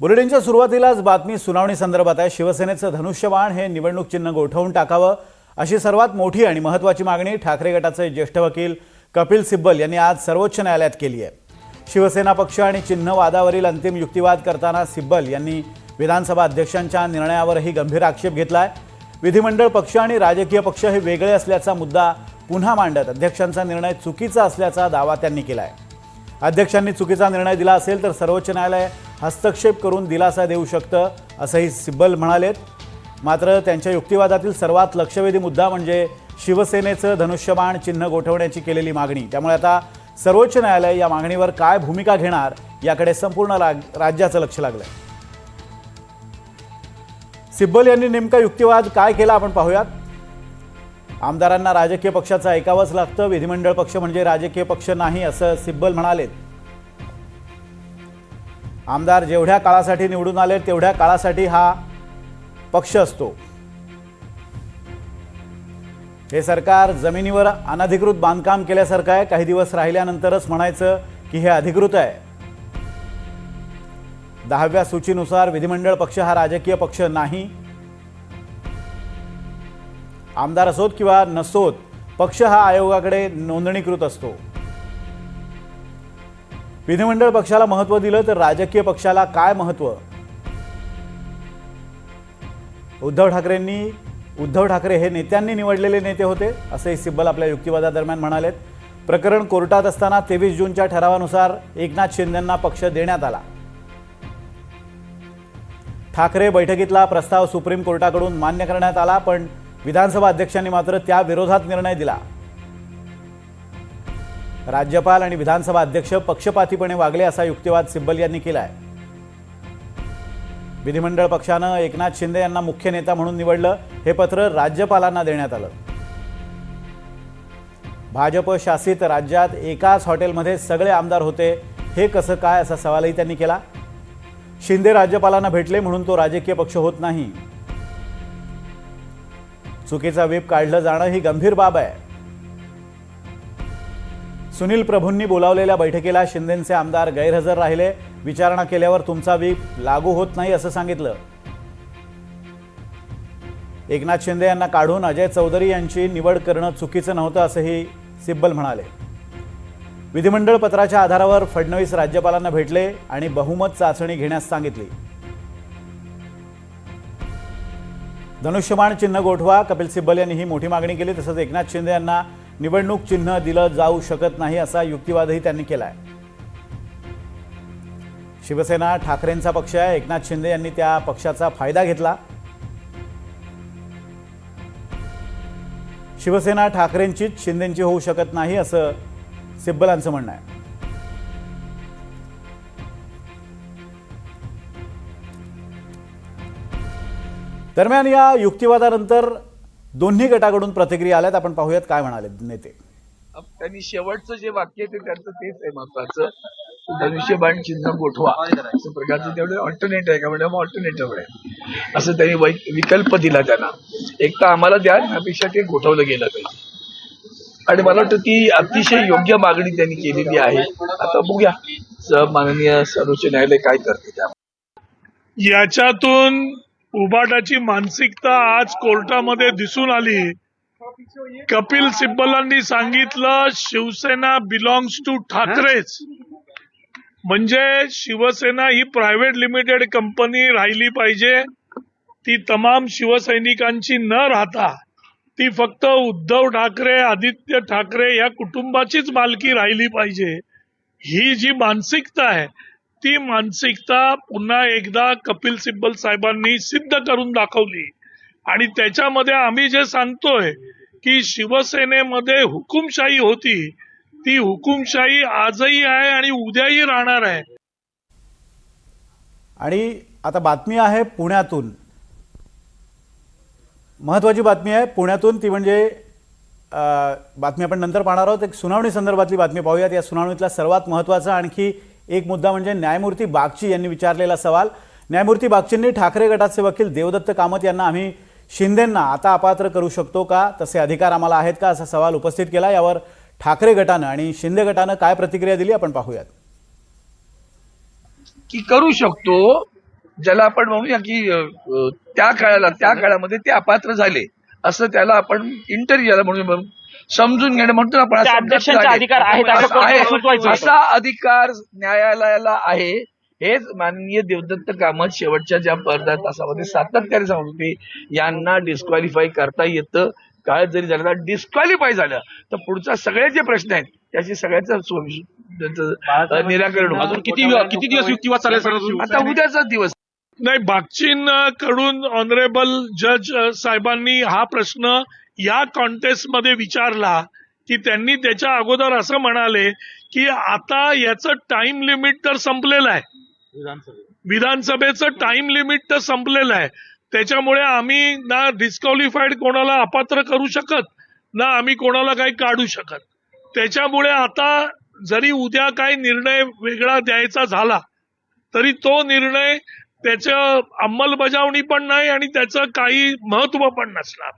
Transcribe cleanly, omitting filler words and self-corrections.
बुलेटिनच्या सुरुवातीलाच बातमी सुनावणी संदर्भात आहे। शिवसेनेचं धनुष्यबाण हे निवडणूक चिन्ह गोठवून टाकावं अशी सर्वात मोठी आणि महत्त्वाची मागणी ठाकरे गटाचे ज्येष्ठ वकील कपिल सिब्बल यांनी आज सर्वोच्च न्यायालयात केली आहे। शिवसेना पक्ष आणि चिन्ह वादावरील अंतिम युक्तिवाद करताना सिब्बल यांनी विधानसभा अध्यक्षांच्या निर्णयावरही गंभीर आक्षेप घेतलाय। विधिमंडळ पक्ष आणि राजकीय पक्ष हे वेगळे असल्याचा मुद्दा पुन्हा मांडत अध्यक्षांचा निर्णय चुकीचा असल्याचा दावा त्यांनी केलाय। अध्यक्षांनी चुकीचा निर्णय दिला असेल तर सर्वोच्च न्यायालय हस्तक्षेप करून दिलासा देऊ शकतं असंही सिब्बल म्हणालेत। मात्र त्यांच्या युक्तिवादातील सर्वात लक्षवेधी मुद्दा म्हणजे शिवसेनेचं धनुष्यबाण चिन्ह गोठवण्याची केलेली मागणी। त्यामुळे आता सर्वोच्च न्यायालय या मागणीवर काय भूमिका घेणार याकडे संपूर्ण राज्याचं लक्ष लागलंय। सिब्बल यांनी नेमका युक्तिवाद काय केला आपण पाहूयात। आमदारांना राजकीय पक्षाचं ऐकावंच लागतं, विधिमंडळ पक्ष म्हणजे राजकीय पक्ष नाही असं सिब्बल म्हणाले। आमदार जेवढ्या काळासाठी निवडून आले तेवढ्या काळासाठी हा पक्ष असतो। हे सरकार जमिनीवर अनधिकृत बांधकाम केल्यासारखं आहे, काही दिवस राहिल्यानंतरच म्हणायचं की हे अधिकृत आहे। 10व्या सूचीनुसार विधिमंडळ पक्ष हा राजकीय पक्ष नाही। आमदार असोत किंवा नसोत पक्ष हा आयोगाकडे नोंदणीकृत असतो। विधिमंडळ पक्षाला महत्त्व दिलं तर राजकीय पक्षाला काय महत्त्व? उद्धव ठाकरे हे नेत्यांनी निवडलेले नेते होते असे सिब्बल आपल्या युक्तिवादादरम्यान म्हणालेत। प्रकरण कोर्टात असताना 23 जूनच्या ठरावानुसार एकनाथ शिंदेंना पक्ष देण्यात आला। ठाकरे बैठकीतला प्रस्ताव सुप्रीम कोर्टाकडून मान्य करण्यात आला, पण विधानसभा अध्यक्षांनी मात्र त्या विरोधात निर्णय दिला। राज्यपाल आणि विधानसभा अध्यक्ष पक्षपातीपणे वागले असा युक्तिवाद सिब्बल यांनी केलाय। विधिमंडळ पक्षानं एकनाथ शिंदे यांना मुख्य नेता म्हणून निवडलं, हे पत्र राज्यपालांना देण्यात आलं। भाजप शासित राज्यात एकाच हॉटेलमध्ये सगळे आमदार होते, हे कसं काय असा सवालही त्यांनी केला। शिंदे राज्यपालांना भेटले म्हणून तो राजकीय पक्ष होत नाही। चुकीचा व्हीप काढलं जाणं ही गंभीर बाब आहे। सुनील प्रभूंनी बोलावलेल्या बैठकीला शिंदेंचे आमदार गैरहजर राहिले, विचारणा केल्यावर तुमचा व्हीप लागू होत नाही असं सांगितलं। एकनाथ शिंदे यांना काढून अजय चौधरी यांची निवड करणं चुकीचं नव्हतं असंही सिब्बल म्हणाले। विधिमंडळ पत्राच्या आधारावर फडणवीस राज्यपालांना भेटले आणि बहुमत चाचणी घेण्यास सांगितली। धनुष्यबाण चिन्ह गोठवा, कपिल सिब्बल यांनी ही मोठी मागणी केली। तसंच एकनाथ शिंदे यांना निवडणूक चिन्ह दिलं जाऊ शकत नाही असा युक्तिवादही त्यांनी केलाय। शिवसेना ठाकरेंचा पक्ष आहे, एकनाथ शिंदे यांनी त्या पक्षाचा फायदा घेतला। शिवसेना ठाकरेंचीच शिंदेंची होऊ शकत नाही असं सिब्बलांचं म्हणणं आहे। दरम्यान या युक्तिवादानंतर दोन्ही गटाकडून प्रतिक्रिया आल्यात, आपण पाहूयात काय म्हणाले नेते। त्यांनी शेवटचं जे वाक्य आहे त्यांचं तेच आहे महत्वाचं, धनुष्यबाण चिन्ह गोठवा असं प्रकारचं तेवढं ऑल्टरनेट आहे का म्हणजे ऑल्टरनेटिव्ह आहे असं त्यांनी विकल्प दिला त्यांना। एक तर आम्हाला द्या, त्यापेक्षा ते गोठवलं गेलं पाहिजे आणि मला वाटतं ती अतिशय योग्य मागणी त्यांनी केलेली आहे। आता बघूया माननीय सर्वोच्च न्यायालय काय करते त्या। याच्यातून उबाटाची मानसिकता आज कोर्टामध्ये दिसून आली। कपिल सिब्बलांनी सांगितलं शिवसेना बिलॉंग्स टू ठाकरेच, म्हणजे शिवसेना ही प्रायव्हेट लिमिटेड कंपनी राहिली पाहिजे, ती तमाम शिवसैनिकांची न राहता ती फक्त उद्धव ठाकरे आदित्य ठाकरे या कुटुंबाचीच मालकी राहिली पाहिजे। ही जी मानसिकता आहे ती मानसिकता पुन्हा एकदा कपिल सिब्बल साहेबांनी सिद्ध करून दाखवली आणि त्याच्यामध्ये आम्ही जे सांगतोय की शिवसेनेमध्ये हुकुमशाही होती, ती हुकुमशाही आजही आहे आणि उद्याही राहणार आहे। आणि आता बातमी आहे पुण्यातून, महत्त्वाची बातमी आहे पुण्यातून, ती म्हणजे बातमी आपण नंतर पाहणार आहोत। एक सुनावणी संदर्भातली बातमी पाहूयात। या सुनावणीतला सर्वात महत्त्वाचा आणखी एक मुद्दा म्हणजे न्यायमूर्ती बागची यांनी विचारलेला सवाल। न्यायमूर्ती बागचींनी ठाकरे गटाचे वकील देवदत्त कामत यांना आम्ही शिंदेंना आता अपात्र करू शकतो का, तसे अधिकार आम्हाला आहेत का असा सवाल उपस्थित केला। यावर ठाकरे गटानं आणि शिंदे गटानं काय प्रतिक्रिया दिली आपण पाहूयात। की करू शकतो, ज्याला आपण म्हणूया की त्या काळामध्ये ते अपात्र झाले असं त्याला आपण इंटरव्ह्यूला म्हणून समजून घेणं म्हणतो ना आपण त्या असं अध्यक्षांचे अधिकार आहेत असं कोर्टाला सुचवायचं होतं. असा अधिकार न्यायालयाला आहे. हेच माननीय देवदत्त कामत शेवटच्या ज्या अर्ध्या तासामध्ये सातत्याने सांगत होते, यांना डिस्क्वालिफाय करता येतं. काय जरी झालं तर डिस्क्वालिफाय झालं तर पुढचा सगळे जे प्रश्न आहेत त्याची सगळ्याचं निराकरण होतं. किती दिवस युक्तिवाद चालेल सर? आता उद्याचा दिवस नाही, बागचीन कडून ऑनरेबल जज साहेबांनी हा प्रश्न या कॉन्टेस्ट मध्ये विचारला की त्यांनी त्याच्या अगोदर असं म्हणाले की आता याचं टाइम लिमिट तर संपलेलं आहे, विधानसभेचं टाइम लिमिट तर संपलेलं आहे, त्याच्यामुळे आम्ही ना डिस्क्वालिफाईड कोणाला अपात्र करू शकत ना आम्ही कोणाला काही काढू शकत. त्याच्यामुळे आता जरी उद्या काही निर्णय वेगळा द्यायचा झाला तरी तो निर्णय त्याचं अंमलबजावणी पण नाही आणि त्याचं काही महत्व पण नसणार.